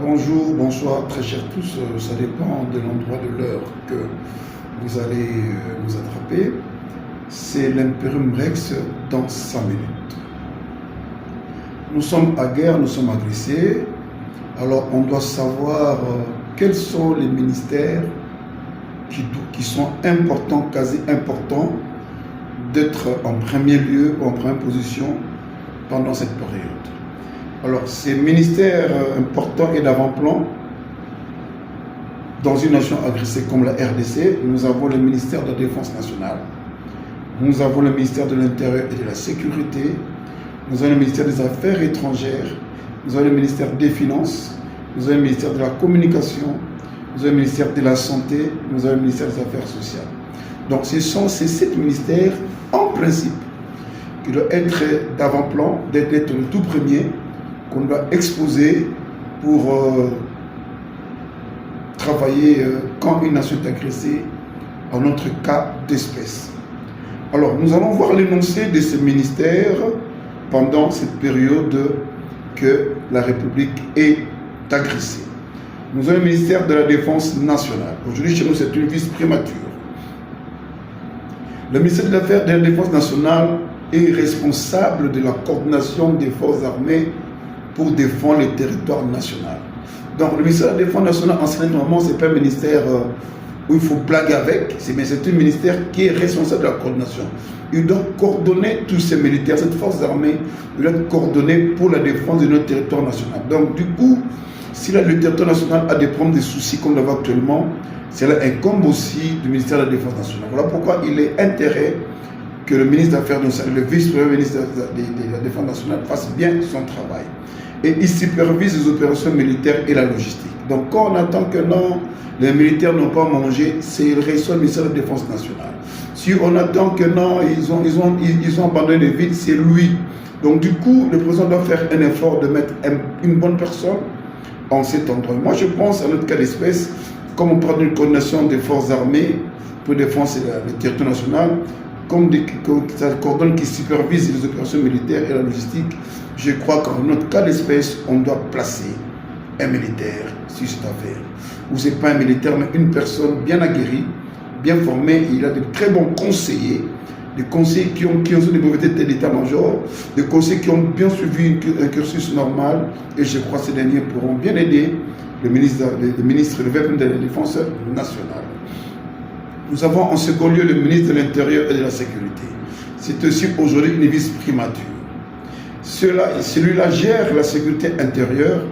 Bonjour, bonsoir, très chers tous. Ça dépend de l'endroit, de l'heure que vous allez nous attraper. C'est l'Imperium Rex dans 5 minutes. Nous sommes à guerre, nous sommes agressés. Alors on doit savoir quels sont les ministères qui sont importants, quasi importants, d'être en premier lieu ou en première position pendant cette période. Alors, ces ministères importants et d'avant-plan, dans une nation agressée comme la RDC, nous avons le ministère de la Défense nationale, nous avons le ministère de l'Intérieur et de la Sécurité, nous avons le ministère des Affaires étrangères, nous avons le ministère des Finances, nous avons le ministère de la Communication, nous avons le ministère de la Santé, nous avons le ministère des Affaires sociales. Donc, ce sont ces 7 ministères, en principe, qui doivent être d'avant-plan, d'être le tout premier, qu'on doit exposer pour travailler quand une nation est agressée, en notre cas d'espèce. Alors, nous allons voir l'énoncé de ces ministères pendant cette période que la République est agressée. Nous avons le ministère de la Défense nationale. Aujourd'hui, chez nous, c'est une vice primature. Le ministère de la Défense nationale est responsable de la coordination des forces armées pour défendre le territoire national. Donc le ministère de la Défense nationale, en ce moment, ce n'est pas un ministère où il faut blaguer avec, mais c'est un ministère qui est responsable de la coordination. Il doit coordonner tous ces militaires, cette force armée, il doit être coordonné pour la défense de notre territoire national. Donc du coup, si le territoire national a des problèmes, des soucis comme l'avons actuellement, cela incombe aussi du ministère de la Défense nationale. Voilà pourquoi il est intérêt que le ministre des Affaires nationales, le vice-premier ministre de la Défense nationale fasse bien son travail. Et il supervise les opérations militaires et la logistique. Donc quand on attend que non, les militaires n'ont pas mangé, c'est le ressort du ministère de la Défense nationale. Si on attend que non, ils ont abandonné les villes, c'est lui. Donc du coup, le président doit faire un effort de mettre une bonne personne en cet endroit. Moi je pense à notre cas d'espèce, comme on parle d'une coordination des forces armées pour défendre le territoire national, comme ça coordonne qui supervise les opérations militaires et la logistique, je crois qu'en notre cas d'espèce, on doit placer un militaire sur cette affaire. Ou ce n'est pas un militaire, mais une personne bien aguerrie, bien formée. Il a de très bons conseillers, des conseillers qui ont des brevets d'état-major, des conseillers qui ont bien suivi un cursus normal. Et je crois que ces derniers pourront bien aider le ministre de la Défense nationale. Nous avons en second lieu le ministre de l'Intérieur et de la Sécurité. C'est aussi aujourd'hui une vice-primature. Celui-là gère la sécurité intérieure.